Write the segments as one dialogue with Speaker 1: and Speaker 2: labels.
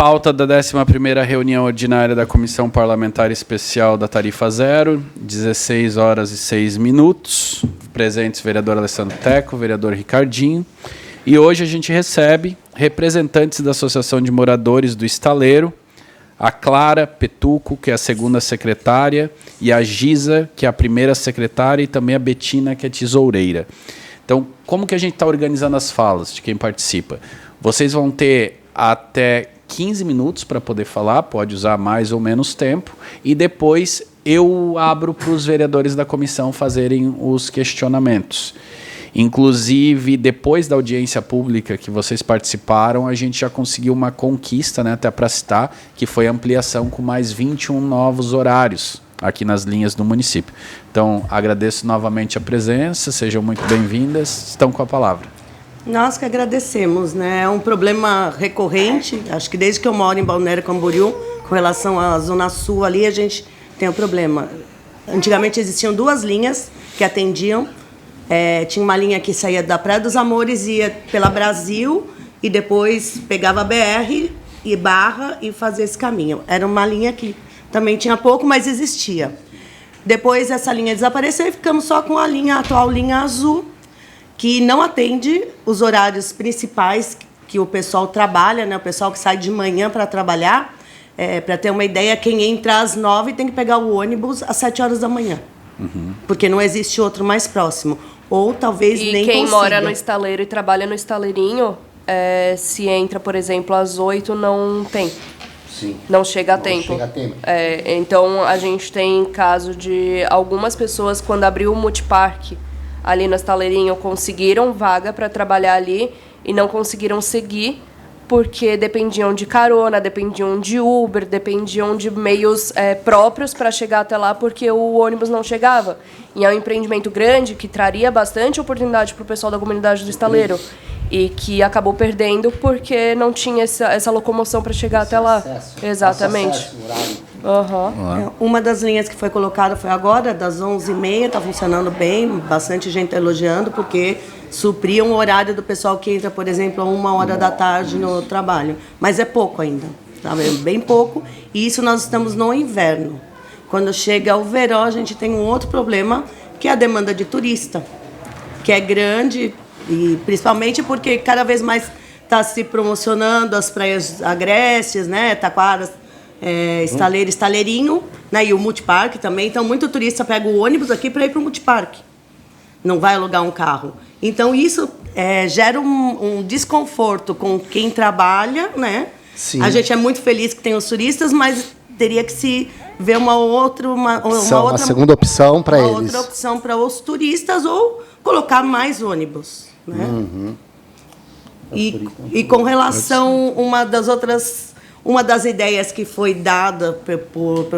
Speaker 1: Pauta da 11ª reunião ordinária da Comissão Parlamentar Especial da Tarifa Zero, 16h06. Presentes vereador Alessandro Teco, vereador Ricardinho. E hoje a gente recebe representantes da Associação de Moradores do Estaleiro, a Clara Petuco, que é a segunda secretária, e a Giza, que é a primeira secretária, e também a Betina, que é tesoureira. Então, como que a gente está organizando as falas de quem participa? Vocês vão ter até 15 minutos para poder falar, pode usar mais ou menos tempo, e depois eu abro para os vereadores da comissão fazerem os questionamentos. Inclusive, depois da audiência pública que vocês participaram, a gente já conseguiu uma conquista, né, até para citar, que foi a ampliação com mais 21 novos horários aqui nas linhas do município. Então, agradeço novamente a presença, sejam muito bem-vindas, estão com a palavra.
Speaker 2: Nós que agradecemos, né? É um problema recorrente, acho que desde que eu moro em Balneário Camboriú, com relação à Zona Sul ali, a gente tem um problema. Antigamente existiam 2 linhas que atendiam, tinha uma linha que saía da Praia dos Amores, ia pela Brasil e depois pegava a BR e Barra e fazia esse caminho. Era uma linha que também tinha pouco, mas existia. Depois essa linha desapareceu e ficamos só com a atual linha azul, que não atende os horários principais que o pessoal trabalha, né? O pessoal que sai de manhã para trabalhar. Para ter uma ideia, quem entra às 9 tem que pegar o ônibus às 7 horas da manhã. Porque não existe outro mais próximo. Ou talvez nem consiga.
Speaker 3: E quem mora no estaleiro e trabalha no estaleirinho, se entra, por exemplo, às 8, não tem.
Speaker 4: Sim.
Speaker 3: Não chega a tempo.
Speaker 4: Chega a tempo.
Speaker 3: Então, a gente tem caso de algumas pessoas, quando abriu o multiparque ali no estaleirinho, conseguiram vaga para trabalhar ali e não conseguiram seguir, porque dependiam de carona, dependiam de Uber, dependiam de meios próprios para chegar até lá, porque o ônibus não chegava. E é um empreendimento grande que traria bastante oportunidade para o pessoal da comunidade do estaleiro e que acabou perdendo porque não tinha essa locomoção para chegar até lá.
Speaker 4: Acesso.
Speaker 3: Exatamente.
Speaker 4: Acesso, horário.
Speaker 2: Uma das linhas que foi colocada foi agora, das 11h30, está funcionando bem, bastante gente elogiando, porque supria um horário do pessoal que entra, por exemplo, a 1h da tarde no trabalho. Mas é pouco ainda, tá? Bem pouco, e isso nós estamos no inverno. Quando chega o verão, a gente tem um outro problema, que é a demanda de turista, que é grande, e principalmente porque cada vez mais está se promocionando as praias agrestes, né, Taquaras, Estaleiro, Estaleirinho, né, e o multiparque também. Então, muito turista pega o ônibus aqui para ir para o multiparque. Não vai alugar um carro. Então, isso gera um desconforto com quem trabalha, né?
Speaker 4: Sim.
Speaker 2: A gente é muito feliz que tem os turistas, mas teria que se ver uma
Speaker 4: segunda opção para eles.
Speaker 2: Uma outra opção para os turistas ou colocar mais ônibus, né? E com relação uma das ideias que foi dada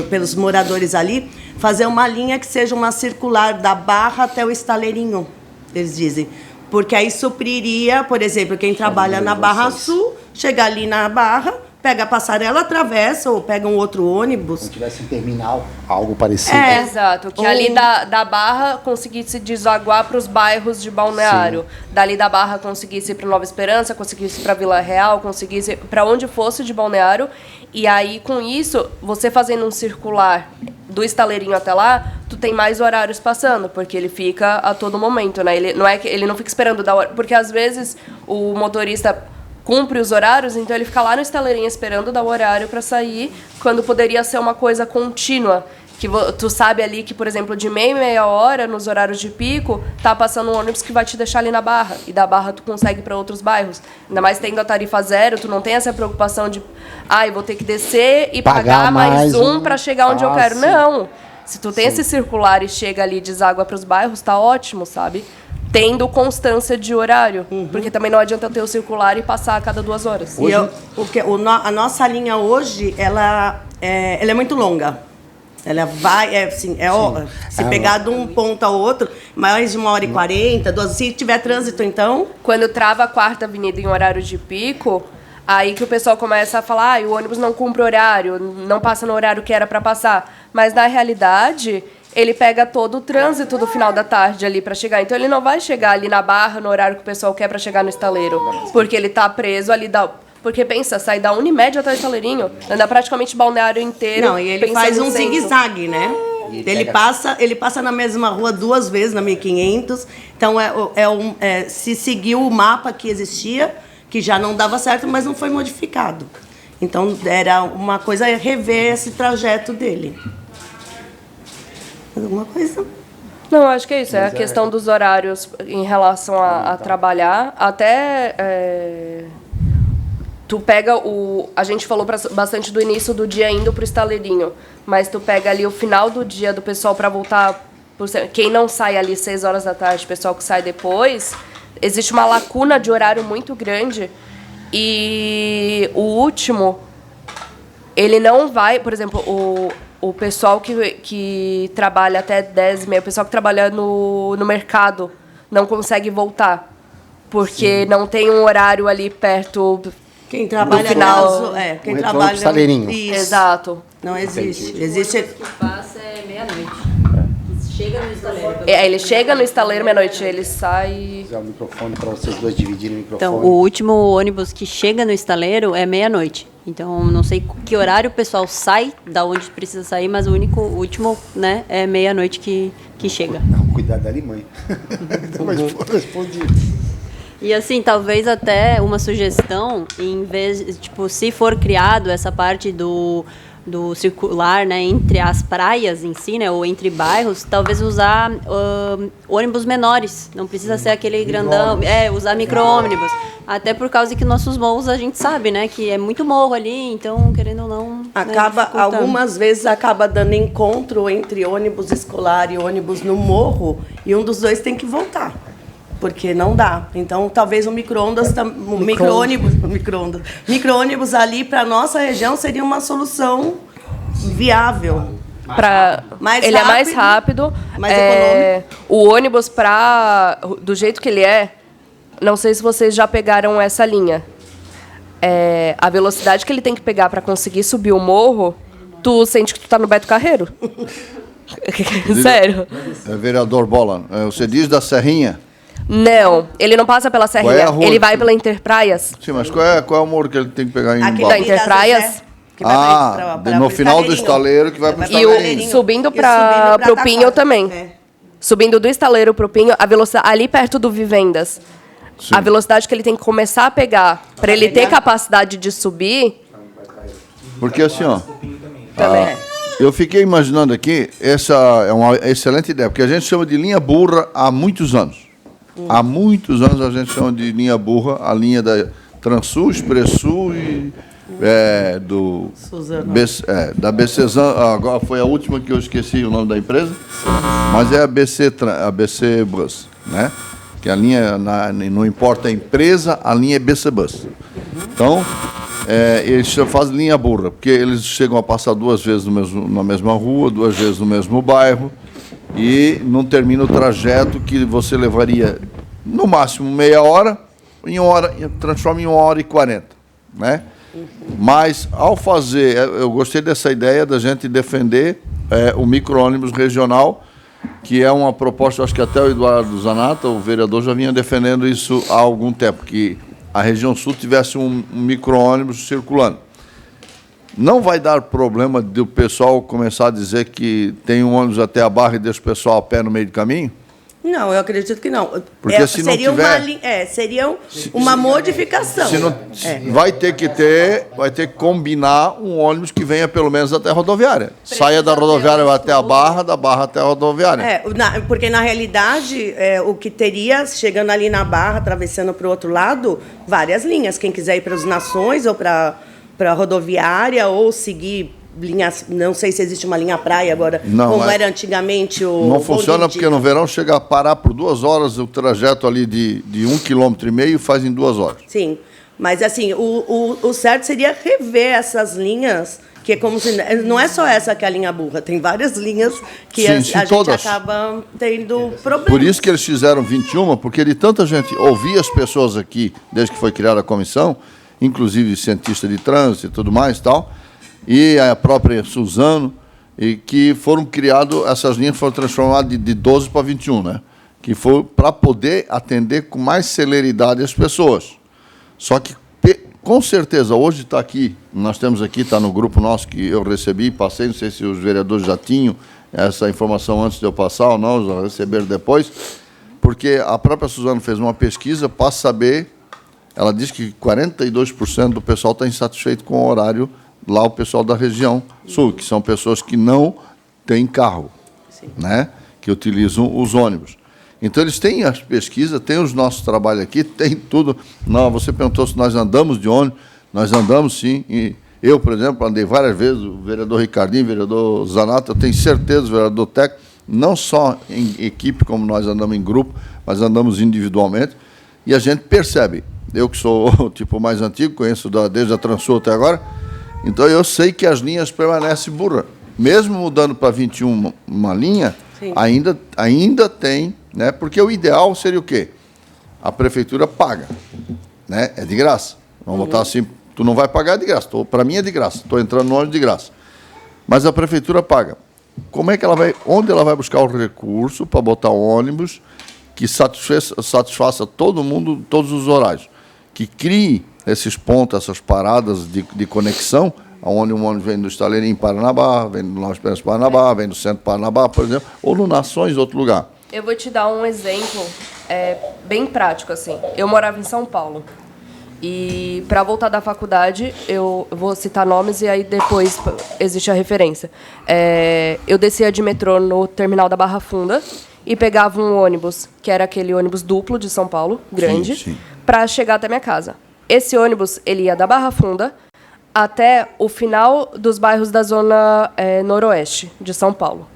Speaker 2: pelos moradores ali, fazer uma linha que seja uma circular da Barra até o Estaleirinho, eles dizem. Porque aí supriria, por exemplo, quem trabalha na Barra Sul, chega ali na Barra, pega a passarela, atravessa ou pega um outro ônibus.
Speaker 4: Se tivesse um terminal, algo parecido.
Speaker 3: Exato, que ali da Barra conseguisse desaguar para os bairros de Balneário. Sim. Dali da Barra conseguisse ir para Nova Esperança, conseguisse ir para Vila Real, conseguisse ir para onde fosse de Balneário. E aí, com isso, você fazendo um circular do estaleirinho até lá, tu tem mais horários passando, porque ele fica a todo momento, né? Ele não fica esperando da hora, porque às vezes o motorista cumpre os horários, então ele fica lá no estaleirinho esperando dar o horário para sair, quando poderia ser uma coisa contínua, que tu sabe ali que, por exemplo, de meia hora, nos horários de pico, tá passando um ônibus que vai te deixar ali na Barra, e da Barra tu consegue ir para outros bairros. Ainda mais tendo a tarifa zero, tu não tem essa preocupação de eu vou ter que descer e pagar mais um para chegar onde eu quero. Não! Se tu tem esse circular e chega ali e deságua para os bairros, tá ótimo, sabe? Tendo constância de horário, porque também não adianta ter o circular e passar a cada 2 horas.
Speaker 2: Hoje... a nossa linha hoje, ela é muito longa. Ela vai, se pegar de um ponto ao outro, mais de 1h40, 2 se tiver trânsito, então...
Speaker 3: Quando trava a 4ª Avenida em horário de pico, aí que o pessoal começa a falar, o ônibus não cumpre horário, não passa no horário que era para passar. Mas, na realidade, ele pega todo o trânsito do final da tarde ali para chegar. Então, ele não vai chegar ali na Barra, no horário que o pessoal quer para chegar no estaleiro, porque ele está preso ali Porque pensa, sai da Unimed até o Estaleirinho, anda praticamente o balneário inteiro.
Speaker 2: Não, e ele faz um zigue-zague, né? Ele passa na mesma rua 2 vezes, na 1500. Então, se seguiu o mapa que existia, que já não dava certo, mas não foi modificado. Então, era uma coisa rever esse trajeto dele. Alguma coisa?
Speaker 3: Não, acho que é isso. É a questão dos horários em relação a trabalhar. Até... tu pega o... A gente falou bastante do início do dia indo pro Estaleirinho, mas tu pega ali o final do dia do pessoal para voltar... Quem não sai ali 6 horas da tarde, o pessoal que sai depois, existe uma lacuna de horário muito grande. E o último, ele não vai... Por exemplo, o pessoal que trabalha até 10h30, o pessoal que trabalha no mercado, não consegue voltar, porque não tem um horário ali perto...
Speaker 2: Quem trabalha
Speaker 3: no final,
Speaker 2: quem trabalha
Speaker 4: no Estaleirinho.
Speaker 3: Exato.
Speaker 2: Não existe. Existe.
Speaker 5: O que passa é meia-noite. Chega no estaleiro.
Speaker 3: Ele chega no estaleiro meia-noite, ele sai.
Speaker 4: Usar o microfone para vocês dois dividirem o microfone.
Speaker 5: Então, o último ônibus que chega no estaleiro é meia-noite. Então, não sei que horário o pessoal sai, da onde precisa sair, mas o último, né, é meia-noite que chega.
Speaker 4: Não, cuidado da mãe. Mas respondi.
Speaker 5: E assim, talvez até uma sugestão, em vez, tipo, se for criado essa parte do circular, né, entre as praias em si, né, ou entre bairros, talvez usar ônibus menores. Não precisa ser aquele grandão, usar micro-ônibus. Até por causa que nossos morros a gente sabe, né, que é muito morro ali, então, querendo ou não...
Speaker 2: Algumas vezes acaba dando encontro entre ônibus escolar e ônibus no morro, e um dos dois tem que voltar. Porque não dá. Então, talvez o micro-ônibus ali para a nossa região seria uma solução viável.
Speaker 3: Ele é mais rápido.
Speaker 2: Mais econômico.
Speaker 3: O ônibus, do jeito que ele é, não sei se vocês já pegaram essa linha. A velocidade que ele tem que pegar para conseguir subir o morro, tu sente que tu tá no Beto Carreiro. Sério.
Speaker 6: Vereador Bola, você diz da Serrinha?
Speaker 3: Não, ele não passa pela Serrinha, ele vai pela Interpraias.
Speaker 6: Sim, mas qual é o morro que ele tem que pegar em
Speaker 3: Aquele da Interpraias?
Speaker 6: No final do estaleiro que vai para o Estaleirinho.
Speaker 3: E subindo para o Pinho também. Subindo do estaleiro para o Pinho, a velocidade ali perto do Vivendas. Sim. A velocidade que ele tem que começar a pegar para ele ter capacidade de subir.
Speaker 6: Porque assim, eu fiquei imaginando aqui, essa é uma excelente ideia, porque a gente chama de linha burra há muitos anos. Há muitos anos a gente chama de linha burra, a linha da Transul, Expressul e da BCzan, agora foi a última que eu esqueci o nome da empresa, mas é a BC Bus, né? Que a linha, não importa a empresa, a linha é BC Bus. Então, eles fazem linha burra, porque eles chegam a passar 2 vezes na mesma rua, 2 vezes no mesmo bairro, e não termina o trajeto que você levaria, no máximo, meia hora, transforma em 1h40, né? Mas, ao fazer, eu gostei dessa ideia da gente defender o micro-ônibus regional, que é uma proposta, acho que até o Eduardo Zanata, o vereador, já vinha defendendo isso há algum tempo, que a região sul tivesse um micro-ônibus circulando. Não vai dar problema do pessoal começar a dizer que tem um ônibus até a Barra e deixa o pessoal a pé no meio do caminho?
Speaker 2: Não, eu acredito que não.
Speaker 6: Porque se
Speaker 2: seria
Speaker 6: não tiver...
Speaker 2: seria uma modificação.
Speaker 6: Vai ter que combinar um ônibus que venha pelo menos até a rodoviária. Saia da rodoviária vai até a Barra, da Barra até a rodoviária.
Speaker 2: Porque, na realidade, o que teria, chegando ali na Barra, atravessando para o outro lado, várias linhas. Quem quiser ir para as Nações ou para a rodoviária ou seguir linhas, não sei se existe uma linha praia agora, como era antigamente o...
Speaker 6: Não funciona porque no verão chega a parar por 2 horas o trajeto ali de 1,5 km faz em 2 horas.
Speaker 2: Sim, mas assim, o certo seria rever essas linhas, que é como se... Não é só essa que é a linha burra, tem várias linhas que a gente acaba tendo problemas.
Speaker 6: Por isso que eles fizeram 21, porque de tanta gente ouvir as pessoas aqui, desde que foi criada a comissão, inclusive cientista de trânsito e tudo mais e tal, e a própria Suzano, e que foram criadas, essas linhas foram transformadas de 12 para 21, né? Que foi para poder atender com mais celeridade as pessoas. Só que com certeza, hoje está aqui, nós temos aqui, está no grupo nosso que eu recebi, passei, não sei se os vereadores já tinham essa informação antes de eu passar ou não, já receberam depois, porque a própria Suzana fez uma pesquisa para saber, ela diz que 42% do pessoal está insatisfeito com o horário, lá o pessoal da região sul, que são pessoas que não têm carro, né, que utilizam os ônibus. Então, eles têm as pesquisas, têm os nossos trabalhos aqui, tem tudo. Não, você perguntou se nós andamos de ônibus, nós andamos sim. E eu, por exemplo, andei várias vezes, o vereador Ricardinho, o vereador Zanato, eu tenho certeza, o vereador Teco, não só em equipe, como nós andamos em grupo, mas andamos individualmente, e a gente percebe. Eu que sou o tipo mais antigo, conheço desde a Transul até agora, então eu sei que as linhas permanecem burras. Mesmo mudando para 21 uma linha, ainda tem, né? Porque o ideal seria o quê? A prefeitura paga, né? É de graça. Vamos botar assim, tu não vai pagar de graça. Para mim é de graça. Estou entrando no ônibus de graça. Mas a prefeitura paga. Como é que ela vai? Onde ela vai buscar o recurso para botar ônibus que satisfaça todo mundo, todos os horários, que crie esses pontos, essas paradas de conexão, onde um ônibus vem do Estaleiro em Paranabá, vem do Nova Esperança Paranabá, vem do Centro Paranabá, por exemplo, ou no Nações, outro lugar.
Speaker 3: Eu vou te dar um exemplo bem prático, assim. Eu morava em São Paulo. E para voltar da faculdade, eu vou citar nomes e aí depois existe a referência. Eu descia de metrô no terminal da Barra Funda e pegava um ônibus, que era aquele ônibus duplo de São Paulo, grande, para chegar até minha casa. Esse ônibus, ele ia da Barra Funda até o final dos bairros da zona noroeste de São Paulo.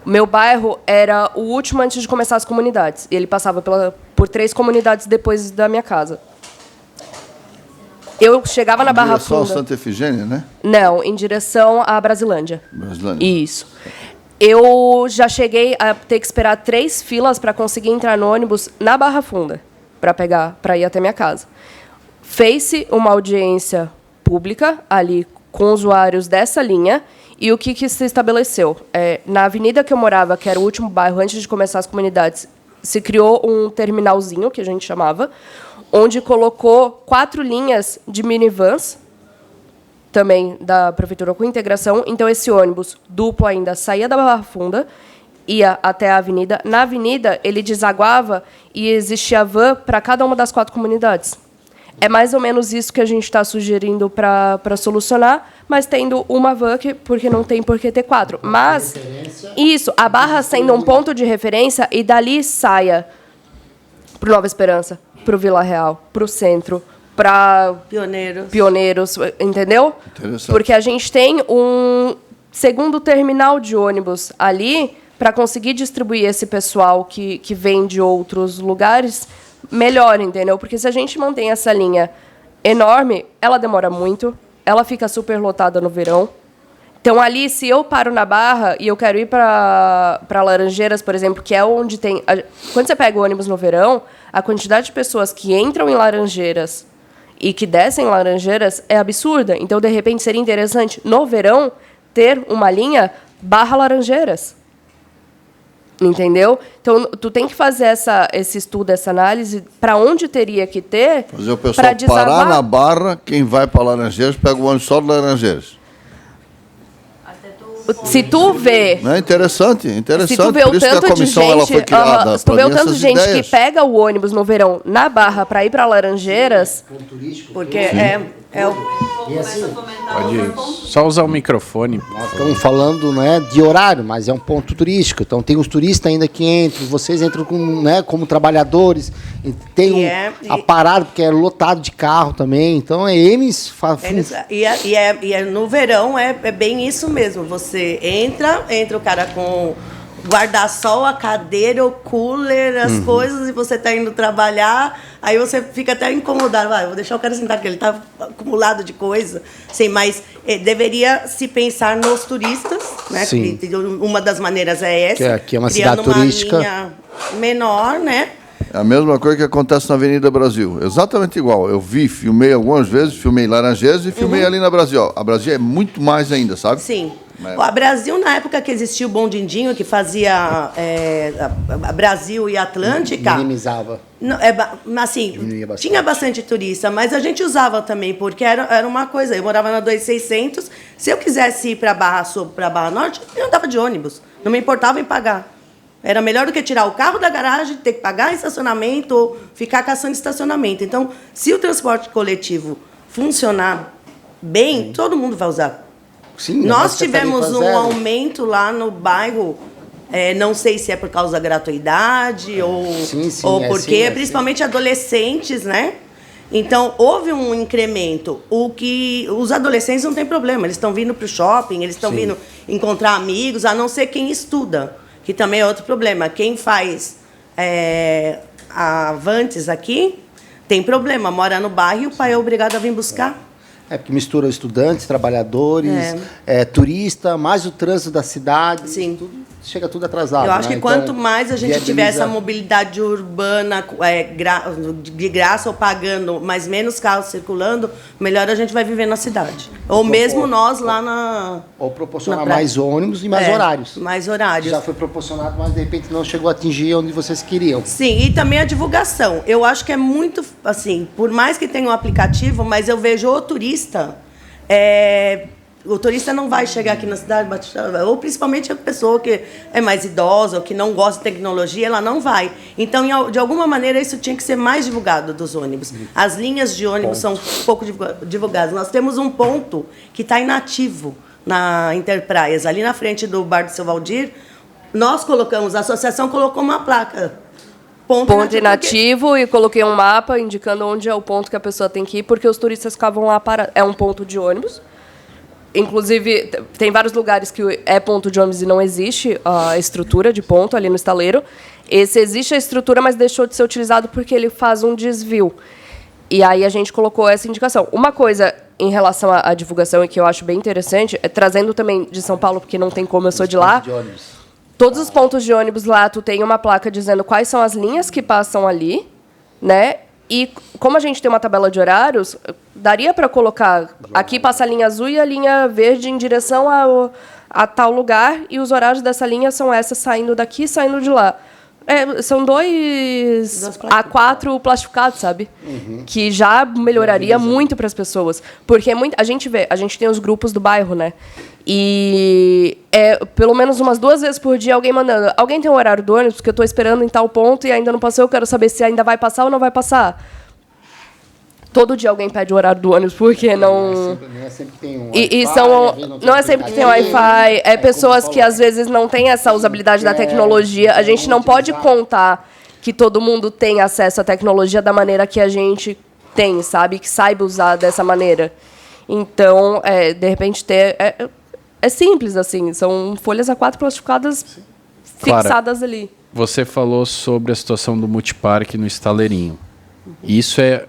Speaker 3: O meu bairro era o último antes de começar as comunidades. E ele passava por 3 comunidades depois da minha casa. Eu chegava na Barra Funda... Em
Speaker 6: direção a Santa Efigênia, né?
Speaker 3: Não, em direção à Brasilândia.
Speaker 6: Brasilândia.
Speaker 3: Isso. Eu já cheguei a ter que esperar 3 filas para conseguir entrar no ônibus na Barra Funda, para ir até minha casa. Fez-se uma audiência pública ali com usuários dessa linha e o que se estabeleceu? Na avenida que eu morava, que era o último bairro antes de começar as comunidades, se criou um terminalzinho, que a gente chamava, onde colocou 4 linhas de minivans, também da prefeitura com integração. Então, esse ônibus duplo ainda saía da Barra Funda, ia até a avenida. Na avenida, ele desaguava e existia van para cada uma das 4 comunidades. É mais ou menos isso que a gente está sugerindo para solucionar, mas tendo uma van, porque não tem por que ter 4. Mas, isso, a Barra sendo um ponto de referência, e dali saia para o Nova Esperança, para o Vila Real, para o centro, para Pioneiros, entendeu? Porque a gente tem um segundo terminal de ônibus ali para conseguir distribuir esse pessoal que vem de outros lugares melhor, entendeu? Porque se a gente mantém essa linha enorme, ela demora muito, ela fica super lotada no verão. Então, ali, se eu paro na Barra e eu quero ir para Laranjeiras, por exemplo, que é onde tem... Quando você pega o ônibus no verão, a quantidade de pessoas que entram em Laranjeiras e que descem em Laranjeiras é absurda. Então, de repente, seria interessante, no verão, ter uma linha Barra Laranjeiras. Entendeu? Então, tu tem que fazer esse estudo, essa análise, para onde teria que ter...
Speaker 6: Fazer o pessoal parar na Barra, quem vai para Laranjeiras, pega o ônibus só de Laranjeiras.
Speaker 3: Se tu vê...
Speaker 6: Não, interessante.
Speaker 3: Se tu vê
Speaker 6: por
Speaker 3: o
Speaker 6: isso
Speaker 3: tanto
Speaker 6: que a comissão
Speaker 3: de gente,
Speaker 6: ela foi criada.
Speaker 3: Se tu vê o tanto de gente
Speaker 6: ideias.
Speaker 3: que pega o ônibus no verão na Barra para ir para Laranjeiras...
Speaker 2: Porque
Speaker 1: Pode ir. Só usar o microfone.
Speaker 4: Nós estamos falando, né, de horário, mas é um ponto turístico. Então tem os turistas ainda que entram, vocês entram como trabalhadores. Tem a parada, porque é lotado de carro também. Então eles
Speaker 2: no verão é bem isso mesmo. Você entra o cara com guarda-sol, a cadeira, o cooler, as coisas, e você está indo trabalhar, aí você fica até incomodado. Eu vou deixar o cara sentar, porque ele está acumulado de coisa. Sim, mas deveria se pensar nos turistas, né?
Speaker 4: Sim.
Speaker 2: Uma das maneiras é essa.
Speaker 4: Que é uma cidade turística.
Speaker 2: Uma linha menor, né?
Speaker 6: A mesma coisa que acontece na Avenida Brasil. Exatamente igual. Eu filmei algumas vezes, filmei Laranjeiras e filmei ali na Brasil. A Brasil é muito mais ainda, sabe?
Speaker 2: Sim. A Brasil, na época que existia o bondindinho, que fazia a Brasil e Atlântica...
Speaker 4: Minimizava.
Speaker 2: Não, assim, tinha bastante turista, mas a gente usava também, porque era uma coisa. Eu morava na 2600, se eu quisesse ir para Barra Sul, para Barra Norte, eu andava de ônibus. Não me importava em pagar. Era melhor do que tirar o carro da garagem, ter que pagar estacionamento ou ficar caçando estacionamento. Então, se o transporte coletivo funcionar bem, todo mundo vai usar.
Speaker 4: Sim,
Speaker 2: nós tivemos um aumento lá no bairro, não sei se é por causa da gratuidade ou porque, principalmente adolescentes, né? Então, houve um incremento. Os adolescentes não tem problema, eles estão vindo para o shopping, eles estão vindo encontrar amigos, a não ser quem estuda, que também é outro problema. Quem faz avantes aqui tem problema, mora no bairro e o pai é obrigado a vir buscar.
Speaker 4: Porque mistura estudantes, trabalhadores, turista, mais o trânsito da cidade.
Speaker 2: Sim.
Speaker 4: Chega tudo atrasado.
Speaker 2: Eu acho que quanto mais a gente tiver essa mobilidade urbana de graça ou pagando, mas menos carros circulando, melhor a gente vai viver na cidade. Ou mesmo nós lá na...
Speaker 4: Ou proporcionar mais ônibus e mais horários.
Speaker 2: Mais horários.
Speaker 4: Já foi proporcionado, mas de repente não chegou a atingir onde vocês queriam.
Speaker 2: Sim, e também a divulgação. Eu acho que é muito, assim, por mais que tenha um aplicativo, mas eu vejo o turista... O turista não vai chegar aqui na cidade, ou principalmente a pessoa que é mais idosa, ou que não gosta de tecnologia, ela não vai. Então, de alguma maneira, isso tinha que ser mais divulgado dos ônibus. As linhas de ônibus são pouco divulgadas. Nós temos um ponto que está inativo na Interpraias, ali na frente do Bar do Seu Valdir. Nós colocamos, a associação colocou uma placa.
Speaker 3: Ponto inativo e coloquei um mapa indicando onde é o ponto que a pessoa tem que ir, porque os turistas ficavam lá para... É um ponto de ônibus. Inclusive, tem vários lugares que é ponto de ônibus e não existe a estrutura de ponto ali no estaleiro. Esse existe a estrutura, mas deixou de ser utilizado porque ele faz um desvio. E aí a gente colocou essa indicação. Uma coisa em relação à divulgação e que eu acho bem interessante, trazendo também de São Paulo, porque não tem como, eu sou de lá. Todos os pontos de ônibus lá, tu tem uma placa dizendo quais são as linhas que passam ali, né? E como a gente tem uma tabela de horários, daria para colocar, aqui passa a linha azul e a linha verde em direção a tal lugar, e os horários dessa linha são essas, saindo daqui e saindo de lá. São 2 a 4 plastificados, sabe? Que já melhoraria muito para as pessoas. Porque a gente tem os grupos do bairro, né? E pelo menos umas 2 vezes por dia alguém mandando. Alguém tem um horário do ônibus, porque eu estou esperando em tal ponto e ainda não passou, eu quero saber se ainda vai passar ou não vai passar. Todo dia alguém pede o horário do ônibus, porque não...
Speaker 4: Não é sempre que tem um
Speaker 3: Wi-Fi. Não é sempre que tem Wi-Fi. Pessoas que, às vezes, não têm essa usabilidade da tecnologia. A gente não pode contar que todo mundo tem acesso à tecnologia da maneira que a gente tem, sabe? Que saiba usar dessa maneira. Então, de repente, é simples, assim. São folhas A4 plastificadas fixadas ali.
Speaker 1: Você falou sobre a situação do multiparque no Estaleirinho. Isso é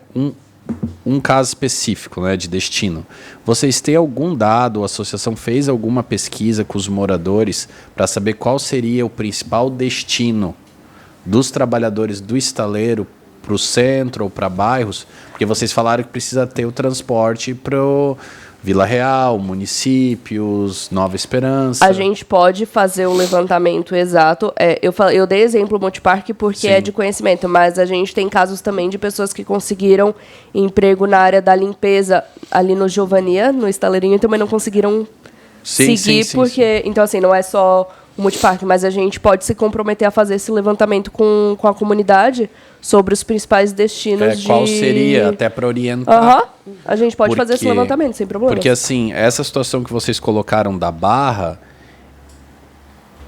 Speaker 1: um caso específico, né, de destino. Vocês têm algum dado, a associação fez alguma pesquisa com os moradores para saber qual seria o principal destino dos trabalhadores do estaleiro para o centro ou para bairros? Porque vocês falaram que precisa ter o transporte para Vila Real, municípios, Nova Esperança.
Speaker 3: A gente pode fazer o levantamento exato. Eu dei exemplo do Multiparque porque é de conhecimento, mas a gente tem casos também de pessoas que conseguiram emprego na área da limpeza ali no Giovania, no Estaleirinho, e também não conseguiram seguir, porque... Então, assim, não é só o Multiparque, mas a gente pode se comprometer a fazer esse levantamento com a comunidade sobre os principais destinos
Speaker 1: Qual seria, até para orientar.
Speaker 3: A gente pode fazer esse levantamento, sem problema.
Speaker 1: Porque, assim, essa situação que vocês colocaram da Barra,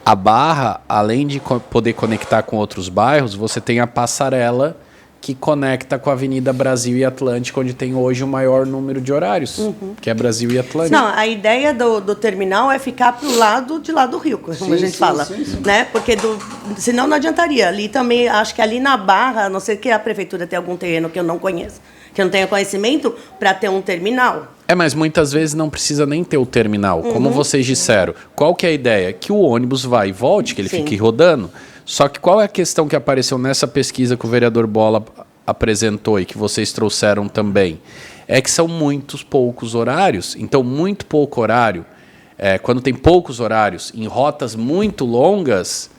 Speaker 1: a Barra, além de poder conectar com outros bairros, você tem a passarela que conecta com a Avenida Brasil e Atlântica, onde tem hoje o maior número de horários, que é Brasil e Atlântica.
Speaker 2: Não, a ideia do terminal é ficar para o lado de lá do rio, como a gente fala. Né? Porque senão não adiantaria. Ali também, acho que ali na Barra, a não ser que a prefeitura tenha algum terreno que eu não conheço, que eu não tenha conhecimento, para ter um terminal.
Speaker 1: Mas muitas vezes não precisa nem ter o terminal. Como vocês disseram, qual que é a ideia? Que o ônibus vai e volte, que ele fique rodando. Só que qual é a questão que apareceu nessa pesquisa que o vereador Bola apresentou e que vocês trouxeram também? É que são muitos poucos horários. Então, muito pouco horário, quando tem poucos horários em rotas muito longas,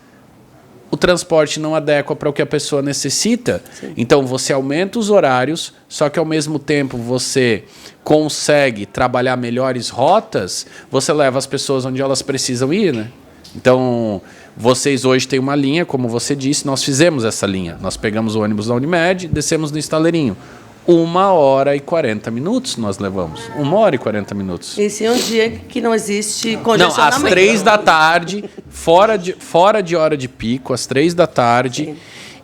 Speaker 1: o transporte não adequa para o que a pessoa necessita. Sim. Então, você aumenta os horários, só que, ao mesmo tempo, você consegue trabalhar melhores rotas, você leva as pessoas onde elas precisam ir, né? Então, vocês hoje têm uma linha, como você disse, nós fizemos essa linha. Nós pegamos o ônibus da Unimed, descemos no Estaleirinho. 1h40 nós levamos. 1h40.
Speaker 2: Isso em um dia que não existe congestionamento.
Speaker 1: Não, às 3 da tarde, fora de hora de pico, às 3 da tarde. Sim.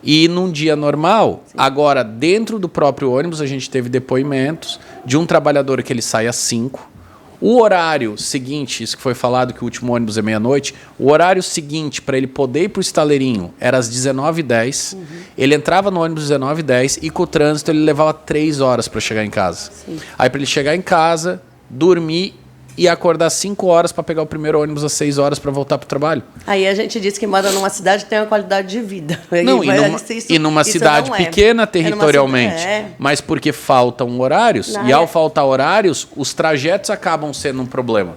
Speaker 1: E num dia normal. Sim. Agora, dentro do próprio ônibus, a gente teve depoimentos de um trabalhador que ele sai às 5. O horário seguinte, isso que foi falado que o último ônibus é meia-noite, o horário seguinte para ele poder ir para o Estaleirinho era às 19h10. Uhum. Ele entrava no ônibus às 19h10 e com o trânsito ele levava 3 horas para chegar em casa. Sim. Aí para ele chegar em casa, dormir e acordar 5 horas para pegar o primeiro ônibus às 6 horas para voltar para o trabalho.
Speaker 2: Aí a gente diz que mora numa cidade que tem uma qualidade de vida.
Speaker 1: Não, e numa cidade pequena territorialmente, mas porque faltam horários, e ao faltar horários, os trajetos acabam sendo um problema.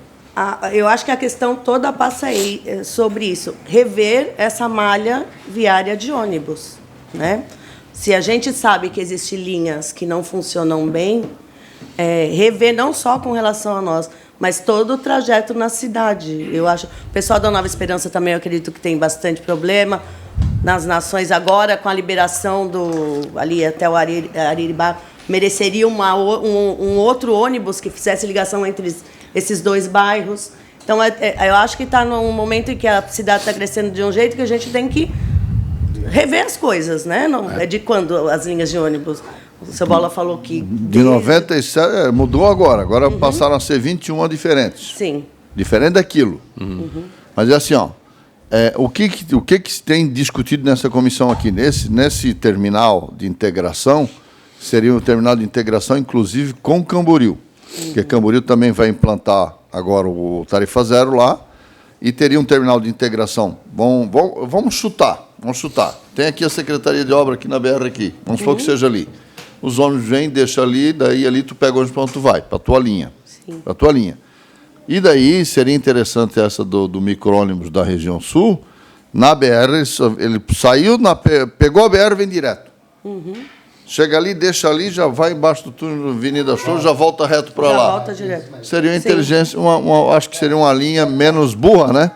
Speaker 2: Eu acho que a questão toda passa aí sobre isso. Rever essa malha viária de ônibus, né? Se a gente sabe que existem linhas que não funcionam bem, rever não só com relação a nós, mas todo o trajeto na cidade. Eu acho. O pessoal da Nova Esperança também, eu acredito que tem bastante problema. Nas Nações agora, com a liberação ali até o Ariribá, mereceria um outro ônibus que fizesse ligação entre esses dois bairros. Então, eu acho que está num momento em que a cidade está crescendo de um jeito que a gente tem que rever as coisas, né? Não, é de quando as linhas de ônibus? O seu Bola falou que...
Speaker 6: De 97, mudou agora. Agora passaram a ser 21 diferentes.
Speaker 2: Sim.
Speaker 6: Diferente daquilo. Mas é assim, ó, o que se tem discutido nessa comissão aqui? Nesse terminal de integração, seria um terminal de integração, inclusive, com Camboriú. Porque Camboriú também vai implantar agora o Tarifa Zero lá, e teria um terminal de integração. Vamos chutar. Tem aqui a Secretaria de Obra aqui na BR aqui. Vamos supor que seja ali. Os ônibus vêm, deixa ali, daí ali tu pega o ônibus para onde tu vai, para a tua linha. Sim. Para a tua linha. E daí seria interessante essa do micro-ônibus da região sul. Na BR, ele saiu, pegou a BR e vem direto. Chega ali, deixa ali, já vai embaixo do túnel da Avenida Show, já volta reto para lá. Já volta direto. Seria uma inteligência, acho que seria uma linha menos burra, né?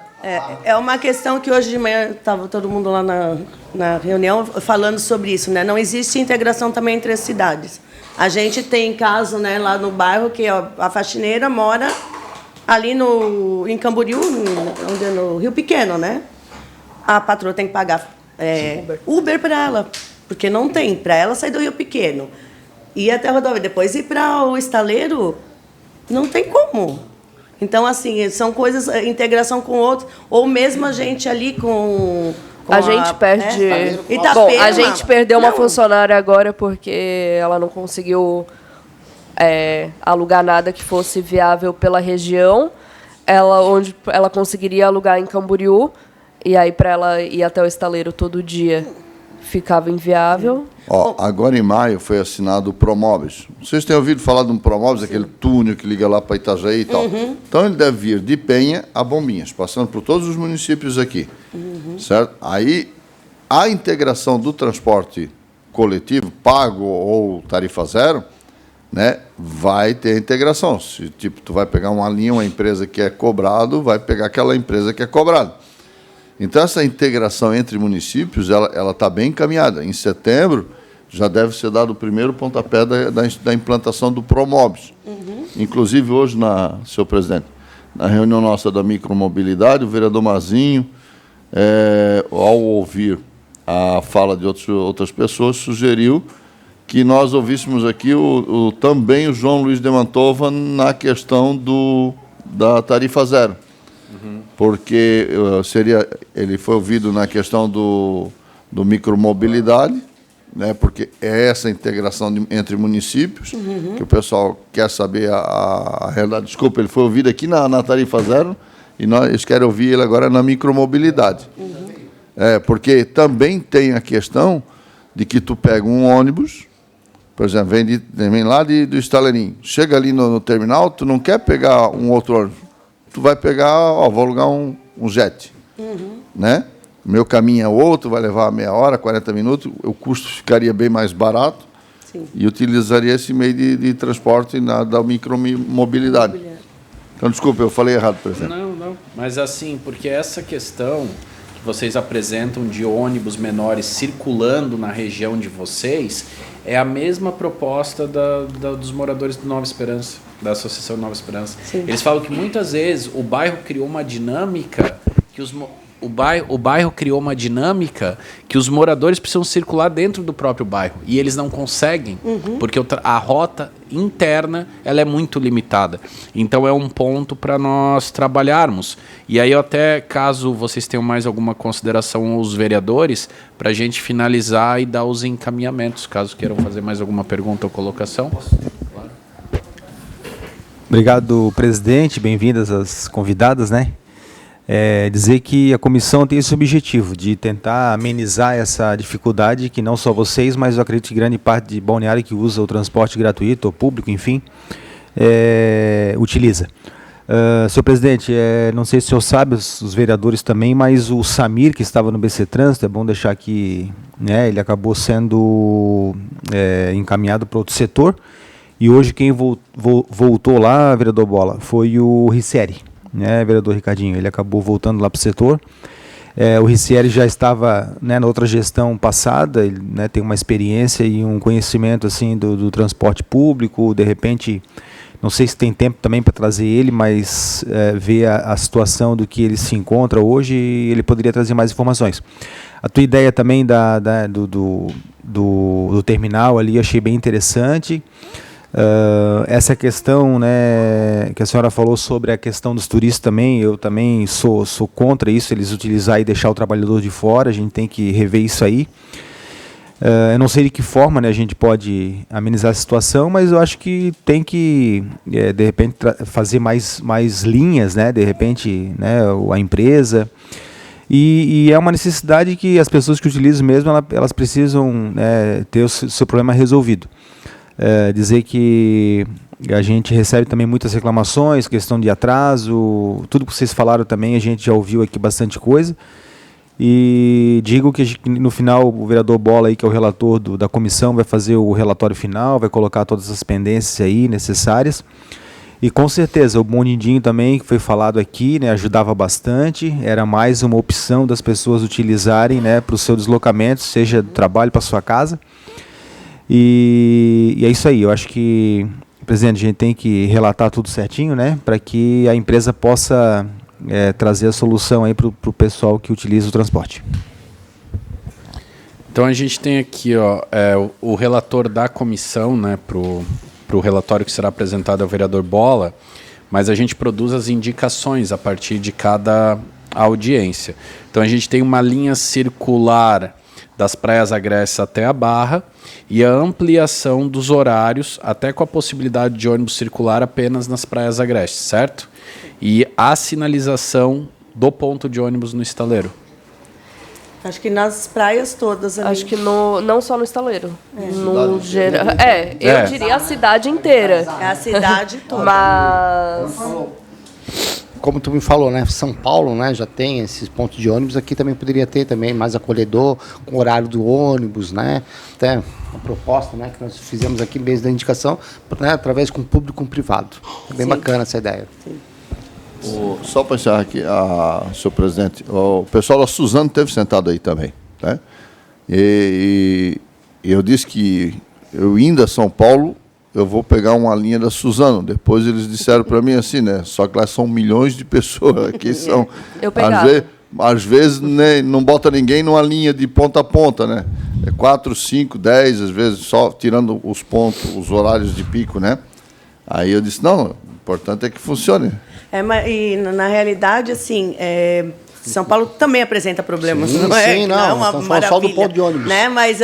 Speaker 2: É uma questão que hoje de manhã estava todo mundo lá na reunião falando sobre isso, né? Não existe integração também entre as cidades. A gente tem caso, né, lá no bairro que a faxineira mora ali em Camboriú, no Rio Pequeno, né? A patroa tem que pagar Uber para ela, porque não tem. Para ela sair do Rio Pequeno, ir até a rodovia, depois ir para o Estaleiro, não tem como. Então, assim, são coisas, integração com outros, ou mesmo a gente ali com
Speaker 3: a gente perde... Bom, a gente perdeu uma funcionária agora porque ela não conseguiu alugar nada que fosse viável pela região. Onde ela conseguiria alugar em Camboriú, e aí para ela ir até o Estaleiro todo dia ficava inviável.
Speaker 6: Agora em maio foi assinado o Promóveis. Vocês têm ouvido falar de um Promóveis, aquele túnel que liga lá para Itajaí e tal. Então ele deve vir de Penha a Bombinhas, passando por todos os municípios aqui. Certo? Aí a integração do transporte coletivo, pago ou tarifa zero, né, vai ter integração. Se tipo, tu vai pegar uma linha, uma empresa que é cobrado, vai pegar aquela empresa que é cobrado. Então, essa integração entre municípios, ela está bem encaminhada. Em setembro, já deve ser dado o primeiro pontapé da implantação do Promóveis. Inclusive, hoje, senhor presidente, na reunião nossa da micromobilidade, o vereador Mazinho, ao ouvir a fala de outras pessoas, sugeriu que nós ouvíssemos aqui também o João Luiz de Mantova na questão da tarifa zero. Porque ele foi ouvido na questão do micromobilidade, né, porque é essa integração entre municípios, que o pessoal quer saber a realidade. Desculpa, ele foi ouvido aqui na tarifa zero, e eles querem ouvir ele agora na micromobilidade. Porque também tem a questão de que tu pega um ônibus, por exemplo, vem lá do Estaleirinho, chega ali no terminal, tu não quer pegar um outro ônibus, tu vai pegar, vou alugar um jet, né? Meu caminho é outro, vai levar meia hora, 40 minutos, o custo ficaria bem mais barato. Sim. E utilizaria esse meio de transporte da micromobilidade. Então, desculpa, eu falei errado, presidente.
Speaker 1: Não. Mas assim, porque essa questão que vocês apresentam de ônibus menores circulando na região de vocês é a mesma proposta dos moradores do Nova Esperança, da Associação Nova Esperança. Sim. Eles falam que muitas vezes o bairro criou uma dinâmica que o bairro criou uma dinâmica que os moradores precisam circular dentro do próprio bairro e eles não conseguem, porque a rota interna ela é muito limitada. Então é um ponto para nós trabalharmos. E aí até, caso vocês tenham mais alguma consideração aos vereadores, para a gente finalizar e dar os encaminhamentos, caso queiram fazer mais alguma pergunta ou colocação. Claro.
Speaker 7: Obrigado, presidente. Bem-vindas as convidadas, né? Dizer que a comissão tem esse objetivo de tentar amenizar essa dificuldade que não só vocês, mas eu acredito que grande parte de Balneário que usa o transporte gratuito ou público, enfim, utiliza. Senhor presidente, não sei se o senhor sabe, os vereadores também, mas o Samir, que estava no BC Trânsito, é bom deixar aqui, né, ele acabou sendo encaminhado para outro setor, e hoje quem voltou lá, vereador Bola, foi o Ricieri. Vereador Ricardinho, ele acabou voltando lá para o setor. O Ricieri já estava, né, na outra gestão passada, ele, né, tem uma experiência e um conhecimento assim do transporte público, de repente, não sei se tem tempo também para trazer ele, mas ver a situação do que ele se encontra hoje, ele poderia trazer mais informações. A tua ideia também do terminal ali, achei bem interessante. Essa questão, né, que a senhora falou sobre a questão dos turistas também, eu também sou contra isso, eles utilizar e deixar o trabalhador de fora, a gente tem que rever isso aí. Eu não sei de que forma, né, a gente pode amenizar a situação, mas eu acho que tem que, de repente, fazer mais linhas, né, de repente, né, a empresa. E é uma necessidade que as pessoas que utilizam mesmo, elas precisam, né, ter o seu problema resolvido. Dizer que a gente recebe também muitas reclamações, questão de atraso, tudo que vocês falaram também, a gente já ouviu aqui bastante coisa. E digo que no final o vereador Bola, aí, que é o relator da comissão, vai fazer o relatório final, vai colocar todas as pendências aí necessárias. E com certeza o Bonindinho também, que foi falado aqui, né, ajudava bastante, era mais uma opção das pessoas utilizarem, né, para o seu deslocamento, seja do trabalho para sua casa. E é isso aí, eu acho que, presidente, a gente tem que relatar tudo certinho, né, para que a empresa possa trazer a solução aí para o pessoal que utiliza o transporte.
Speaker 1: Então a gente tem aqui o relator da comissão, né, para o relatório que será apresentado ao vereador Bola, mas a gente produz as indicações a partir de cada audiência. Então a gente tem uma linha circular das Praias Agrestes até a Barra e a ampliação dos horários, até com a possibilidade de ônibus circular apenas nas Praias Agrestes, certo? E a sinalização do ponto de ônibus no estaleiro.
Speaker 2: Acho que nas praias todas ali.
Speaker 3: Acho que não só no estaleiro. No geral. Eu diria a cidade inteira.
Speaker 2: É a cidade toda.
Speaker 3: Mas...
Speaker 4: Como tu me falou, né? São Paulo, né, já tem esses pontos de ônibus, aqui também poderia ter também mais acolhedor, com o horário do ônibus, né? Até uma proposta, né, que nós fizemos aqui mesmo da indicação, né, através com público e com privado. É bem bacana essa ideia.
Speaker 2: Sim.
Speaker 6: Só para encerrar aqui, senhor presidente, o pessoal da Suzano esteve sentado aí também, né? E eu disse que eu indo a São Paulo, eu vou pegar uma linha da Suzano. Depois eles disseram para mim assim, né? Só que lá são milhões de pessoas. Aqui são. Às vezes né, não bota ninguém numa linha de ponta a ponta, né? 4, 5, 10, às vezes, só tirando os pontos, os horários de pico, né? Aí eu disse, não, o importante é que funcione.
Speaker 2: E na realidade, assim, São Paulo também apresenta problemas,
Speaker 4: sim,
Speaker 2: não é?
Speaker 4: Sim,
Speaker 2: não é uma maravilha,
Speaker 4: só do ponto de ônibus.
Speaker 2: Né? Mas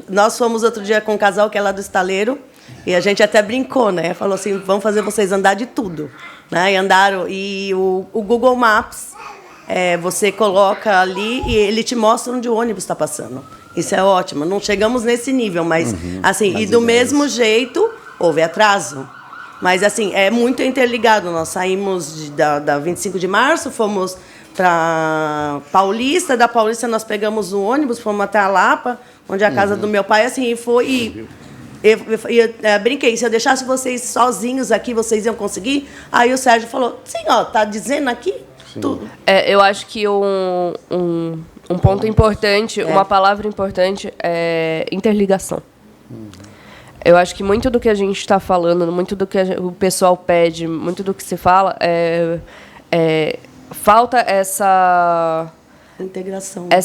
Speaker 2: nós fomos outro dia com um casal que é lá do estaleiro, e a gente até brincou, né? Falou assim, vamos fazer vocês andar de tudo. Né? E andaram, e o Google Maps você coloca ali e ele te mostra onde o ônibus está passando. Isso é ótimo. Não chegamos nesse nível, mas assim, e do mesmo jeito houve atraso. Mas assim, é muito interligado. Nós saímos da 25 de março, fomos para Paulista, da Paulista nós pegamos um ônibus, fomos até a Lapa, onde é a casa do meu pai, assim, e foi. Eu brinquei, se eu deixasse vocês sozinhos aqui, vocês iam conseguir? Aí o Sérgio falou, sim, ó, tá dizendo aqui tudo.
Speaker 3: Eu acho que um ponto importante, uma palavra importante é interligação. Eu acho que muito do que a gente está falando, muito do que o pessoal pede, muito do que se fala, falta essa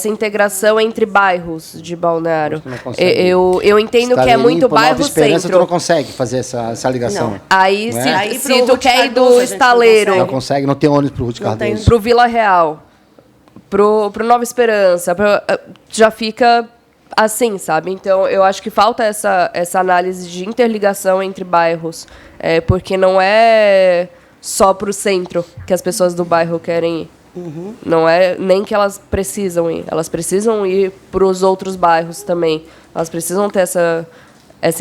Speaker 3: integração entre bairros de Balneário. Eu entendo que é muito bairro centro.
Speaker 4: Tu não consegue fazer essa ligação.
Speaker 3: Não. Aí, se tu quer ir do Estaleiro...
Speaker 4: Não consegue, não tem ônibus pro Ruth Cardoso.
Speaker 3: Pro Vila Real, pro Nova Esperança, já fica assim, sabe? Então, eu acho que falta essa análise de interligação entre bairros, porque não é só pro centro que as pessoas do bairro querem ir. Não é nem que elas precisam ir. Elas precisam ir para os outros bairros também. Elas precisam ter essa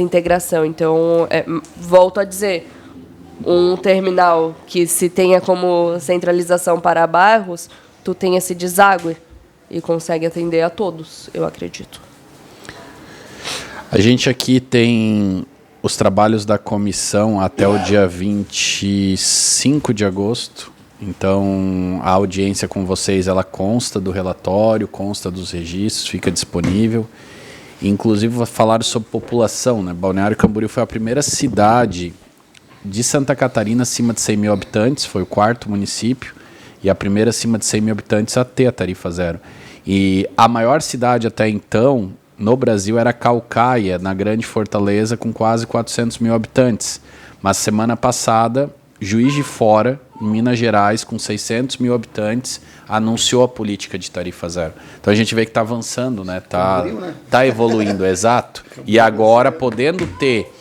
Speaker 3: integração. Então, volto a dizer, um terminal que se tenha como centralização para bairros, tu tem esse deságue e consegue atender a todos, eu acredito.
Speaker 1: A gente aqui tem os trabalhos da comissão até o dia 25 de agosto. Então, a audiência com vocês, ela consta do relatório, consta dos registros, fica disponível. Inclusive, falaram sobre população, né? Balneário Camboriú foi a primeira cidade de Santa Catarina acima de 100 mil habitantes, foi o 4º município, e a primeira acima de 100 mil habitantes a ter a tarifa zero. E a maior cidade até então, no Brasil, era Caucaia, na Grande Fortaleza, com quase 400 mil habitantes. Mas semana passada, Juiz de Fora, em Minas Gerais, com 600 mil habitantes, anunciou a política de tarifa zero. Então a gente vê que está avançando, né? Tá evoluindo, exato. E agora, podendo ter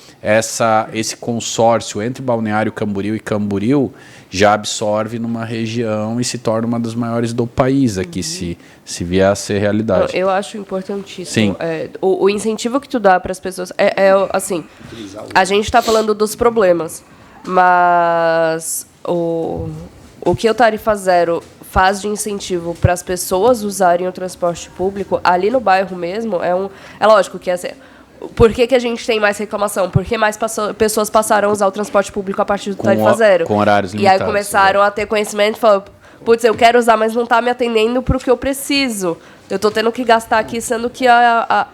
Speaker 1: esse consórcio entre Balneário Camboriú e Camboriú, já absorve numa região e se torna uma das maiores do país aqui, se vier a ser realidade.
Speaker 3: Eu acho importantíssimo.
Speaker 1: Sim.
Speaker 3: O incentivo que tu dá para as pessoas assim, a gente está falando dos problemas, mas o que o Tarifa Zero faz de incentivo para as pessoas usarem o transporte público ali no bairro mesmo é lógico que por que a gente tem mais reclamação? Porque mais pessoas passaram a usar o transporte público a partir do Tarifa Zero.
Speaker 1: Com horários limitados.
Speaker 3: E aí começaram a ter conhecimento e falaram, putz, eu quero usar, mas não está me atendendo para o que eu preciso. Eu estou tendo que gastar aqui, sendo que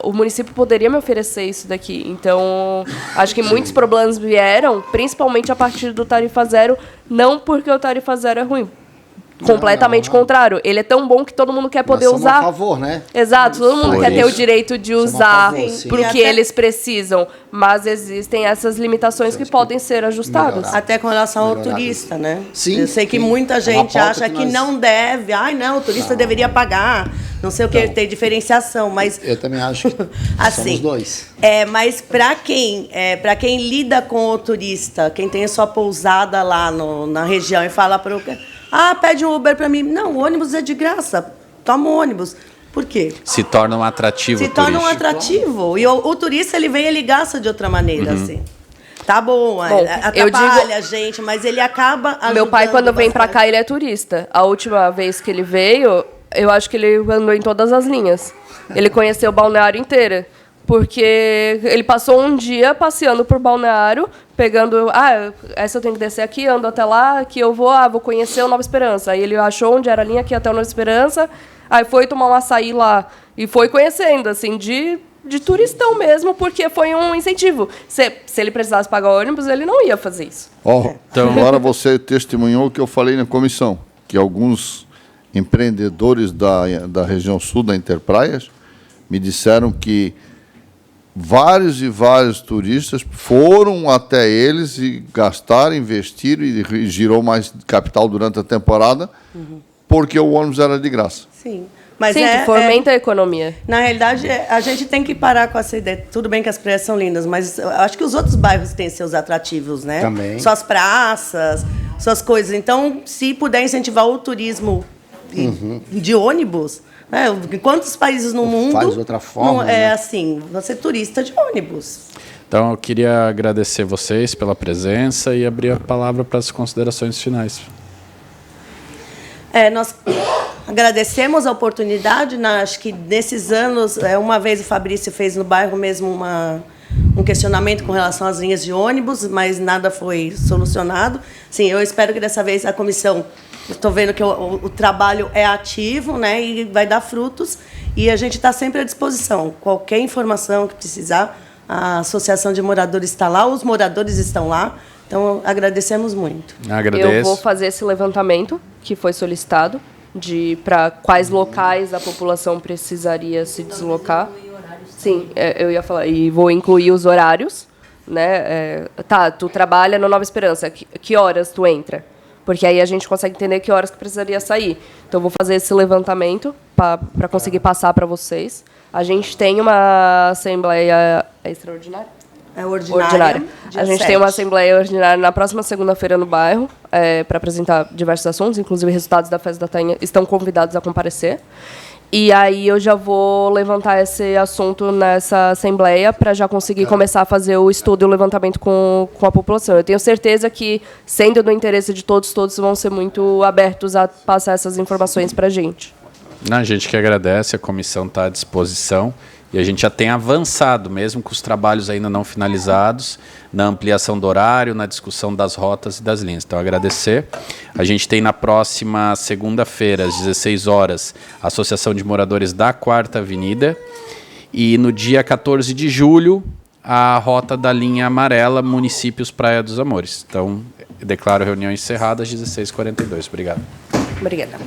Speaker 3: o município poderia me oferecer isso daqui. Então, acho que muitos problemas vieram, principalmente a partir do Tarifa Zero, não porque o Tarifa Zero é ruim. Completamente contrário. Ele é tão bom que todo mundo quer poder usar.
Speaker 4: A favor, né?
Speaker 3: Exato, todo mundo quer ter o direito de usar para o que eles precisam. Mas existem essas limitações que podem ser ajustadas.
Speaker 2: Até com relação ao turista, né?
Speaker 4: Sim.
Speaker 2: Eu sei que muita gente acha que não deve. Ai, não, o turista deveria pagar. Não sei o que, tem diferenciação, mas...
Speaker 4: Eu também acho que
Speaker 2: assim,
Speaker 4: somos dois.
Speaker 2: Mas para quem lida com o turista, quem tem a sua pousada lá na região e fala para o... pede um Uber para mim. Não, o ônibus é de graça. Toma o ônibus. Por quê?
Speaker 1: Se torna um atrativo turístico.
Speaker 2: Se torna um atrativo. E o turista, ele vem, ele gasta de outra maneira, assim. Tá bom, atrapalha a gente, mas ele acaba ajudando.
Speaker 3: Meu pai, quando vem para cá, ele é turista. A última vez que ele veio, eu acho que ele andou em todas as linhas. Ele conheceu o Balneário inteiro. Porque ele passou um dia passeando por Balneário, pegando... essa eu tenho que descer aqui, ando até lá, que eu vou conhecer o Nova Esperança. Aí ele achou onde era a linha aqui até o Nova Esperança, aí foi tomar um açaí lá. E foi conhecendo, assim, de turistão mesmo, porque foi um incentivo. Se ele precisasse pagar o ônibus, ele não ia fazer isso.
Speaker 6: Então, agora você testemunhou o que eu falei na comissão, que alguns empreendedores da região sul da Interpraias me disseram que vários e vários turistas foram até eles e gastaram, investiram e girou mais capital durante a temporada, porque o ônibus era de graça.
Speaker 2: Sim. Mas
Speaker 3: que fomenta a economia.
Speaker 2: Na realidade, a gente tem que parar com essa ideia. Tudo bem que as praias são lindas, mas eu acho que os outros bairros têm seus atrativos, né?
Speaker 4: Também.
Speaker 2: Suas praças, suas coisas. Então, se puder incentivar o turismo de ônibus. Né? Em quantos países no mundo
Speaker 4: faz outra forma,
Speaker 2: não é
Speaker 4: né?
Speaker 2: assim, você é turista de ônibus.
Speaker 1: Então, eu queria agradecer vocês pela presença e abrir a palavra para as considerações finais.
Speaker 2: Nós agradecemos a oportunidade, né? Acho que nesses anos, uma vez o Fabrício fez no bairro mesmo um questionamento com relação às linhas de ônibus, mas nada foi solucionado. Sim, eu espero que dessa vez a comissão, estou vendo que o trabalho é ativo, né, e vai dar frutos, e a gente está sempre à disposição. Qualquer informação que precisar, a Associação de Moradores está lá, os moradores estão lá, então agradecemos muito.
Speaker 1: Agradeço.
Speaker 3: Eu vou fazer esse levantamento que foi solicitado para quais locais a população precisaria se deslocar. Sim, eu ia falar. E vou incluir os horários, né? Tu trabalha no Nova Esperança. Que horas tu entra? Porque aí a gente consegue entender que horas que precisaria sair. Então, eu vou fazer esse levantamento para conseguir passar para vocês. A gente tem uma assembleia extraordinária?
Speaker 2: Ordinária.
Speaker 3: A gente tem uma assembleia ordinária na próxima segunda-feira no bairro para apresentar diversos assuntos, inclusive resultados da Festa da Tainha estão convidados a comparecer. E aí eu já vou levantar esse assunto nessa assembleia para já conseguir começar a fazer o estudo e o levantamento com a população. Eu tenho certeza que, sendo do interesse de todos vão ser muito abertos a passar essas informações para a gente.
Speaker 1: A gente que agradece, a comissão está à disposição. E a gente já tem avançado, mesmo com os trabalhos ainda não finalizados, na ampliação do horário, na discussão das rotas e das linhas. Então, agradecer. A gente tem na próxima segunda-feira, às 16 horas, a Associação de Moradores da 4ª Avenida. E no dia 14 de julho, a rota da linha amarela, Municípios Praia dos Amores. Então, eu declaro a reunião encerrada às 16h42. Obrigado.
Speaker 3: Obrigada.